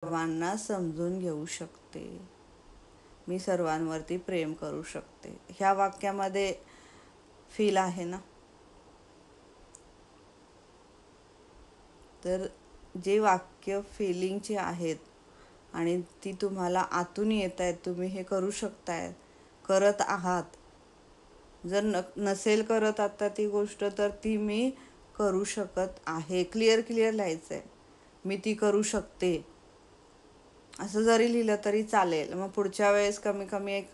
सर्वांना समजून घेऊ शकते, मी सर्वांवरती प्रेम करू शकते. ह्या वाक्यामध्ये फील आहे ना. तर जे वाक्य फिलिंगची आहेत आणि ती तुम्हाला आतून येत आहेत, तुम्ही हे करू शकताय, करत आहात. जर नसेल करत आता ती गोष्ट, तर ती मी करू शकत आहे. क्लिअर लिहायचं आहे. मी ती करू शकते असं जरी लिहिलं तरी चालेल. मग पुढच्या वेळेस कमी कमी एक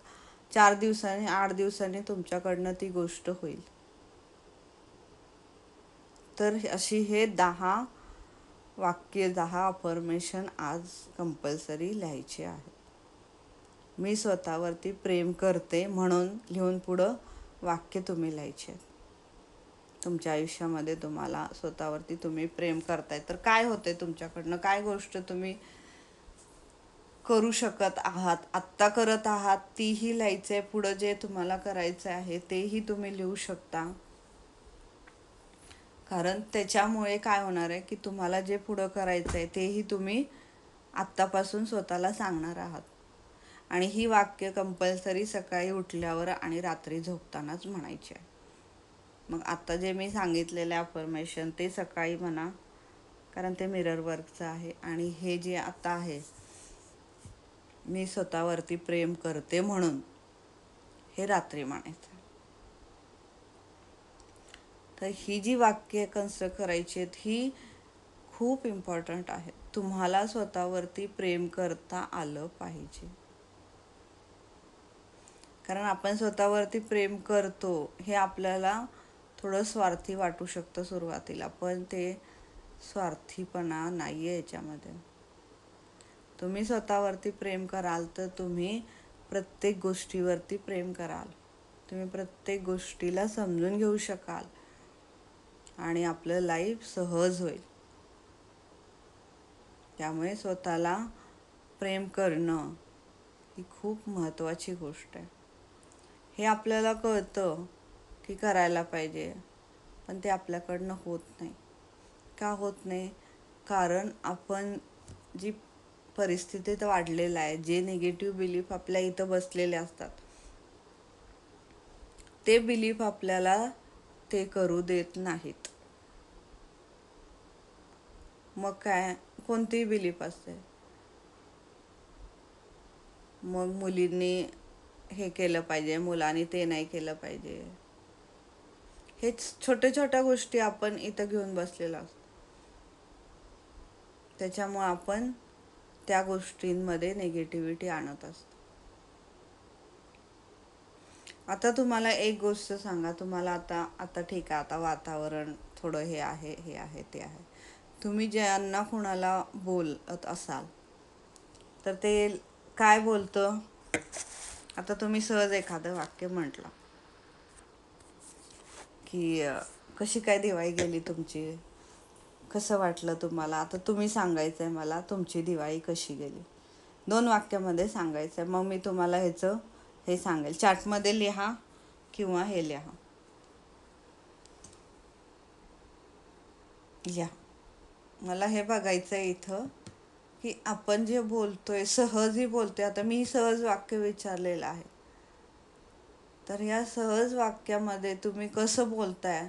4 दिवसांनी 8 दिवसांनी तुमच्याकडनं ती गोष्ट होईल. तर अशी हे 10 वाक्य, 10 अफर्मेशन आज कंपल्सरी लिहायचे आहे. मी स्वतःवरती प्रेम करते म्हणून लिहून पुढं वाक्य तुम्ही लिहायचे. तुमच्या आयुष्यामध्ये तुम्हाला स्वतःवरती तुम्ही प्रेम करताय तर काय होते तुमच्याकडनं, काय गोष्ट तुम्ही करू शकत आहात, आत्ता करत आहात, तीही लिहायचं आहे. पुढं जे तुम्हाला करायचं आहे तेही तुम्ही लिहू शकता. कारण त्याच्यामुळे काय होणार आहे की तुम्हाला जे पुढं करायचं आहे तेही तुम्ही आत्तापासून स्वतःला सांगणार आहात. आणि ही वाक्य कंपल्सरी सकाळी उठल्यावर आणि रात्री झोपतानाच म्हणायची आहे. मग आता जे मी सांगितलेले अफर्मेशन ते सकाळी म्हणा, कारण ते मिरर वर्कचं आहे. आणि हे जे आता आहे, मी स्वतःवरती प्रेम करते म्हणून, हे रात्री म्हणायचं. तर ही जी वाक्य कन्स्ट्रक्ट करायची आहेत ही खूप इम्पॉर्टंट आहेत. तुम्हाला स्वतःवरती प्रेम करता आलं पाहिजे. कारण आपण स्वतःवरती प्रेम करतो हे आपल्याला थोडं स्वार्थी वाटू शकतं सुरुवातीला, पण ते स्वार्थीपणा नाही आहे याच्यामध्ये. तुम्ही स्वतःवरती प्रेम कराल तर तुम्ही प्रत्येक गोष्टीवरती प्रेम कराल, तुम्ही प्रत्येक गोष्टीला समजून घेऊ शकाल आणि आपलं लाईफ सहज होईल. त्यामुळे स्वतःला प्रेम करणं ही खूप महत्त्वाची गोष्ट आहे. हे आपल्याला कळतं की करायला पाहिजे, पण ते आपल्याकडनं होत नाही. का होत नाही? कारण आपण जी परिस्थितीत वाढलेलं आहे, जे निगेटिव्ह बिलीफ आपल्या इथं बसलेले असतात, ते बिलीफ आपल्याला ते करू देत नाहीत. मग काय, कोणतीही बिलीफ असते. मग मुलींनी हे केलं पाहिजे, मुलांनी ते नाही केलं पाहिजे, हेच छोट्या छोट्या गोष्टी आपण इथं घेऊन बसलेलो असतो. त्याच्यामुळे आपण त्या गोष्टींमध्ये निगेटिव्हिटी आणत असतो. आता तुम्हाला एक गोष्ट सांगा, तुम्हाला आता ठीक आहे, आता वातावरण थोडं हे आहे ते आहे. तुम्ही ज्यांना कुणाला बोलत असाल तर ते काय बोलतं, आता तुम्ही सहज एखादं वाक्य म्हटलं की कशी काय दिवाळी गेली तुमची, कसं वाटलं तुम्हाला. आता तुम्ही सांगायचं आहे मला तुमची दिवाळी कशी गेली, 2 वाक्यामध्ये सांगायचं आहे. मग मी तुम्हाला ह्याचं हे सांगेल. चार्टमध्ये लिहा किंवा हे लिहा. मला हे बघायचं आहे इथं की आपण जे बोलतोय सहजही बोलतोय. आता मी सहज वाक्य विचारलेलं आहे, तर या सहज वाक्यामध्ये तुम्ही कसं बोलताय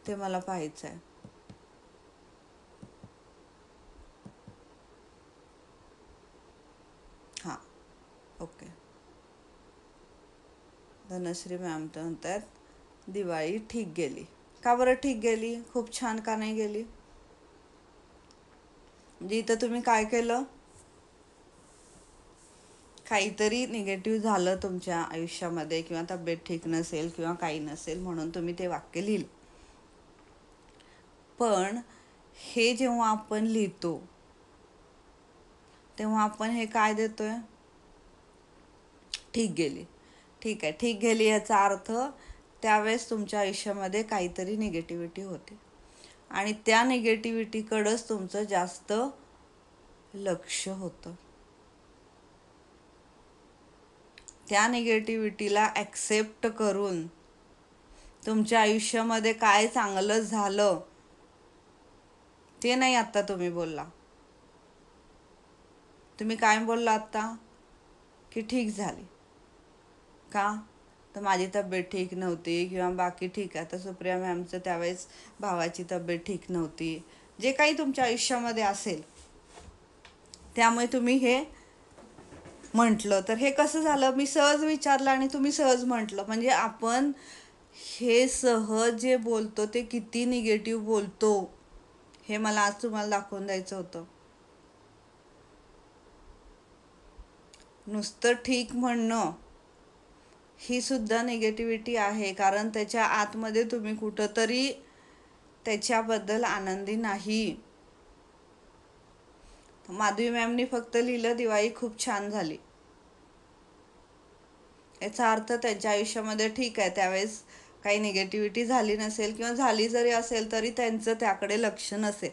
ते मला पाहायचं आहे. हां, ओके. धनश्री मॅम तर म्हणतात दिवाळी ठीक गेली. का बरं ठीक गेली, खूप छान का नाही गेली? म्हणजे इथं तुम्ही काय केलं, काहीतरी निगेटिव्ह झालं तुमच्या आयुष्यामध्ये, किंवा तब्येत ठीक नसेल किंवा काही नसेल म्हणून तुम्ही ते वाक्य लिहिलं. पण हे जेव्हा आपण लिहितो तेव्हा आपण हे काय देतोय, ठीक गेली. ठीक आहे, ठीक गेली याचा अर्थ त्यावेळेस तुमच्या आयुष्यामध्ये काहीतरी निगेटिव्हिटी होते आणि त्या निगेटिव्हिटीकडेच तुमचं जास्त लक्ष होतं. त्या निगेटिव्हिटीला ॲक्सेप्ट करून तुमच्या आयुष्यामध्ये काय चांगलं झालं ते नाही आता तुम्ही बोलला. तुम्ही काय बोलला आता की ठीक झाली का, तर माझी तब्येत ठीक नव्हती किंवा बाकी ठीक आहे. तर सुप्रिया मॅमचं त्यावेळेस भावाची तब्येत ठीक नव्हती, जे काही तुमच्या आयुष्यामध्ये असेल त्यामुळे तुम्ही हे म्हटलं. तर हे कसं झालं, मी सहज विचारलं आणि तुम्ही सहज म्हटलं. म्हणजे आपण हे सहज जे बोलतो ते किती निगेटिव्ह बोलतो हे मला आज तुम्हाला दाखवून द्यायचं होतं. नुसतं ठीक म्हणणं ही सुद्धा निगेटिव्हिटी आहे, कारण त्याच्या आतमध्ये तुम्ही कुठंतरी त्याच्याबद्दल आनंदी नाही. माधवी मॅमनी फक्त लिहिलं दिवाळी खूप छान झाली. याचा अर्थ त्यांच्या आयुष्यामध्ये ठीक आहे त्यावेळेस काही निगेटिव्हिटी झाली नसेल, किंवा झाली जरी असेल तरी त्यांचं त्याकडे लक्ष नसेल.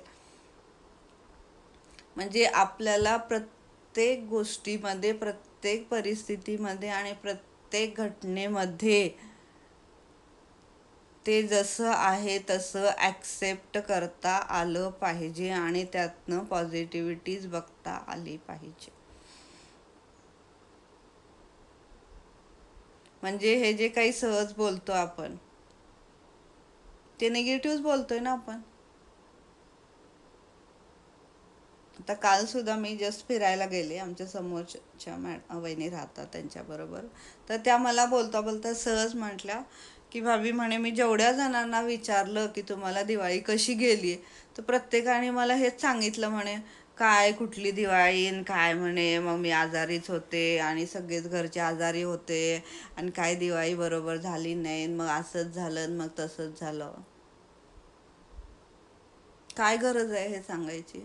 म्हणजे आपल्याला प्रत्येक गोष्टीमध्ये, प्रत्येक परिस्थितीमध्ये आणि प्रत्येक घटनेमध्ये ते जसं आहे तसं ॲक्सेप्ट करता आलं पाहिजे आणि त्यातनं पॉझिटिव्हिटीज बघता आली पाहिजे. म्हणजे हे जे काही सहज बोलतो आपण ते निगेटिव्ह बोलतोय ना आपण. आता काल सुद्धा मी जस्ट फिरायला गेले, आमच्या समोरच्या वहिनी राहतात त्यांच्याबरोबर. तर त्या मला बोलता बोलता सहज म्हटल्या की भाभी म्हणे, मी जेवढ्या जणांना विचारलं की तुम्हाला दिवाळी कशी गेली, तर प्रत्येकाने मला हेच सांगितलं म्हणे, काय कुठली दिवाळी काय म्हणे, मग मी आजारीच होते आणि सगळेच घरचे आजारी होते आणि काय दिवाळी बरोबर झाली नाही, मग असंच झालं मग तसंच झालं. काय गरज आहे हे सांगायची.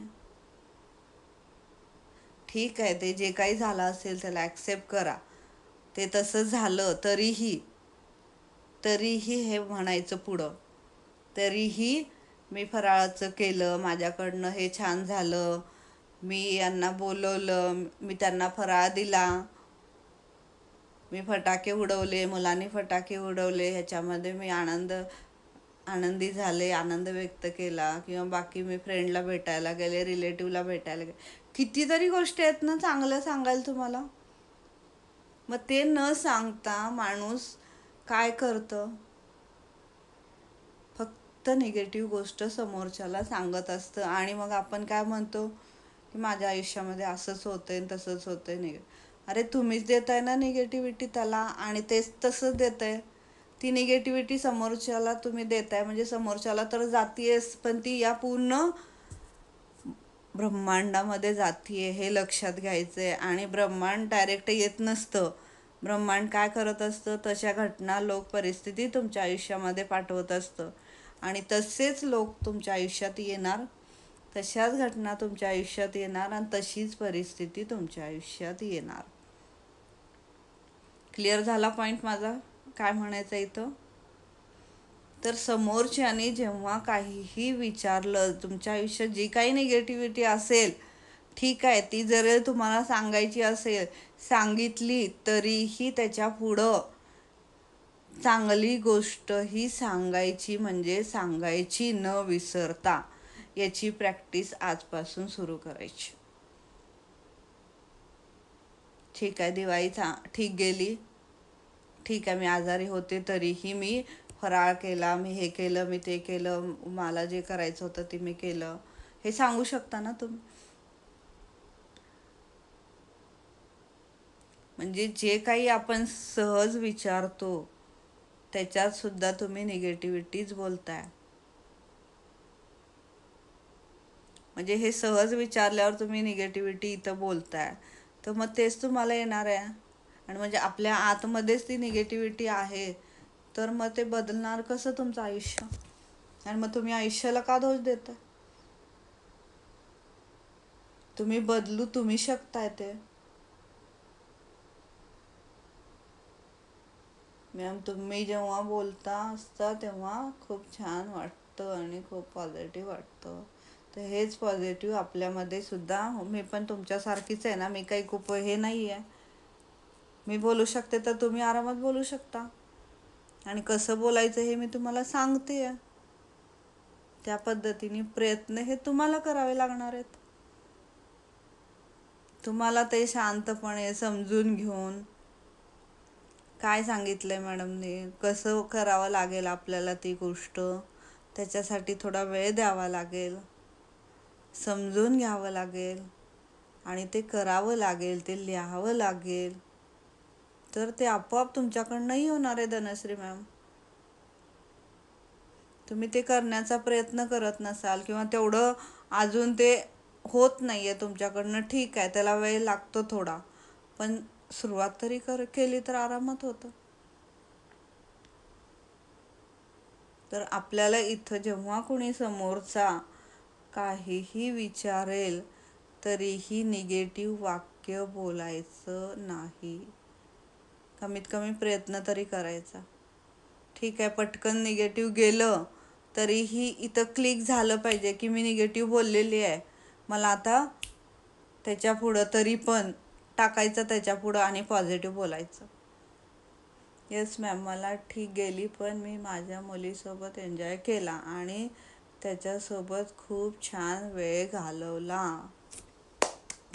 ठीक आहे, ते जे काही झालं असेल त्याला ॲक्सेप्ट करा. ते तसं झालं तरीही तरीही हे म्हणायचं पुढं, तरीही मी फराळाचं केलं, माझ्याकडनं हे छान झालं, मी यांना बोलवलं, मी त्यांना फराळ दिला, मी फटाके उडवले, मुलांनी फटाके उडवले, ह्याच्यामध्ये मी आनंदी झाले, आनंद व्यक्त केला. किंवा बाकी मी फ्रेंडला भेटायला गेले, रिलेटिव्हला भेटायला गेले, कितीतरी गोष्टी आहेत ना चांगलं सांगायला तुम्हाला. मग ते न सांगता माणूस काय करतं, फक्त निगेटिव्ह गोष्ट समोरच्याला सांगत असतं. आणि मग आपण काय म्हणतो की माझ्या आयुष्यामध्ये असंच होतंय तसंच होतंय. अरे तुम्हीच देताय ना निगेटिव्हिटी त्याला, आणि तेच तसंच देताय. ती निगेटिव्हिटी समोरच्याला तुम्ही देताय म्हणजे समोरच्याला तर जातीयच, पण ती या पूर्ण ब्रह्मांडामध्ये जातीये हे लक्षात घ्यायचंय. आणि ब्रह्मांड डायरेक्ट येत नसतं. ब्रह्मांड काय करत असतं, तशा घटना, लोक, परिस्थिती तुमच्या आयुष्यामध्ये पाठवत असतं आणि तसेच लोक तुमच्या आयुष्यात येणार, तशाच घटना तुमच्या आयुष्यात येणार आणि तशीच परिस्थिती तुमच्या आयुष्यात येणार. क्लिअर झाला पॉईंट माझा, काय म्हणायचं इथं. तर समोरच्याने जेव्हा काहीही विचारलं, तुमच्या आयुष्यात जी काही निगेटिव्हिटी असेल, ठीक आहे, ती जर तुम्हाला सांगायची असेल, सांगितली तरीही त्याच्या पुढं चांगली गोष्टही सांगायची, म्हणजे सांगायची न विसरता. याची प्रॅक्टिस आजपासून सुरू करायची. ठीक आहे, दिवाळी ठीक गेली, ठीक आहे, मी आजारी होते तरीही मी फराळ केला, मी हे केलं, मी ते केलं, मला जे करायचं होतं ते मी केलं, हे सांगू शकता ना तुम्ही. म्हणजे जे काही आपण सहज विचारतो त्याच्यात सुद्धा तुम्ही निगेटिव्हिटीच बोलताय. म्हणजे हे सहज विचारल्यावर तुम्ही निगेटिव्हिटी इथं बोलताय, तर मग तेच तुम्हाला येणार आहे. आणि म्हणजे आपल्या आतमध्येच ती निगेटिव्हिटी आहे, तर मग ते बदलणार कसं तुमचं आयुष्य. आणि मग तुम्ही आयुष्याला का दोष देता. तुम्ही बदलू तुम्ही शकताय ते. मॅम तुम्ही जेव्हा बोलता असता तेव्हा खूप छान वाटतं आणि खूप पॉझिटिव्ह वाटतं. तर हेच पॉझिटिव्ह आपल्यामध्ये सुद्धा, मी पण तुमच्यासारखीच आहे ना, मी काही खूप हे नाही आहे, मी बोलू शकते तर तुम्ही आरामात बोलू शकता. आणि कसं बोलायचं हे मी तुम्हाला सांगते आहे. त्या पद्धतीने प्रयत्न हे तुम्हाला करावे लागणार आहेत. तुम्हाला ते शांतपणे समजून घेऊन काय सांगितलंय मॅडमने, कसं करावं लागेल आपल्याला ती गोष्ट, त्याच्यासाठी थोडा वेळ द्यावा लागेल, समजून घ्यावं लागेल आणि ते करावं लागेल, ते लिहावं लागेल, तर ते आपोआप तुमच्याकडनंही होणार आहे धनश्री मॅम. तुम्ही ते करण्याचा प्रयत्न करत नसाल किंवा तेवढं अजून ते होत नाहीये तुमच्याकडनं, ठीक आहे, त्याला वेळ लागतो थोडा, पण सुरुवात तरी केली तर आरामात होतं. तर आपल्याला इथं जेव्हा कोणी समोरचा काहीही विचारेल तरीही निगेटिव्ह वाक्य बोलायचं नाही. कमीत कमी प्रयत्न तरी करायचा. ठीक आहे, पटकन निगेटिव्ह गेलं तरीही इथं क्लिक झालं पाहिजे की मी निगेटिव्ह बोललेली आहे, मला आता त्याच्या पुढं तरी पण टाकायचं, त्याच्या पुढं आणि पॉझिटिव्ह बोलायचं. येस मॅम, मला ठीक गेली, पण मी माझ्या मुलीसोबत एन्जॉय केला आणि त्याच्यासोबत खूप छान वेळ घालवला.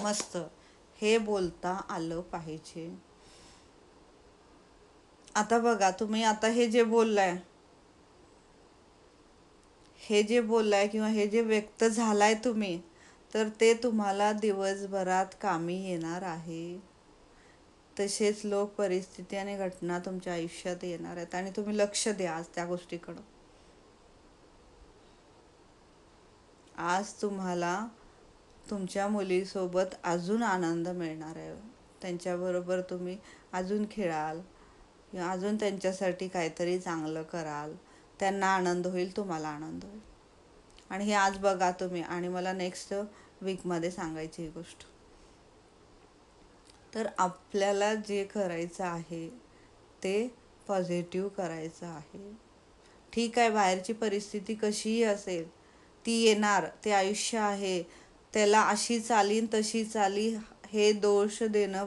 मस्त, हे बोलता आलं पाहिजे. आता बघा, तुम्ही आता हे जे बोललाय किंवा हे जे व्यक्त झालाय तुम्ही, तर ते तुम्हाला दिवसभरात कामी येणार आहे. तसेच लोक, परिस्थिती आणि घटना तुमच्या आयुष्यात येणार आहेत आणि तुम्ही लक्ष द्या आज त्या गोष्टीकडं. आज तुम्हाला तुमच्या मुलीसोबत अजून आनंद मिळणार आहे. त्यांच्याबरोबर तुम्ही अजून खेळाल किंवा अजून त्यांच्यासाठी काहीतरी चांगलं कराल. त्यांना आनंद होईल, तुम्हाला आनंद होईल. आणि हे आज बघा तुम्ही, आणि मला नेक्स्ट वीकमध्ये सांगायची ही गोष्ट. तर आपल्याला जे करायचं आहे ते पॉझिटिव्ह करायचं आहे. ठीक आहे, बाहेरची परिस्थिती कशीही असेल ती येणार, ते आयुष्य आहे, त्याला अशी चालीन तशी चाली हे दोष देणं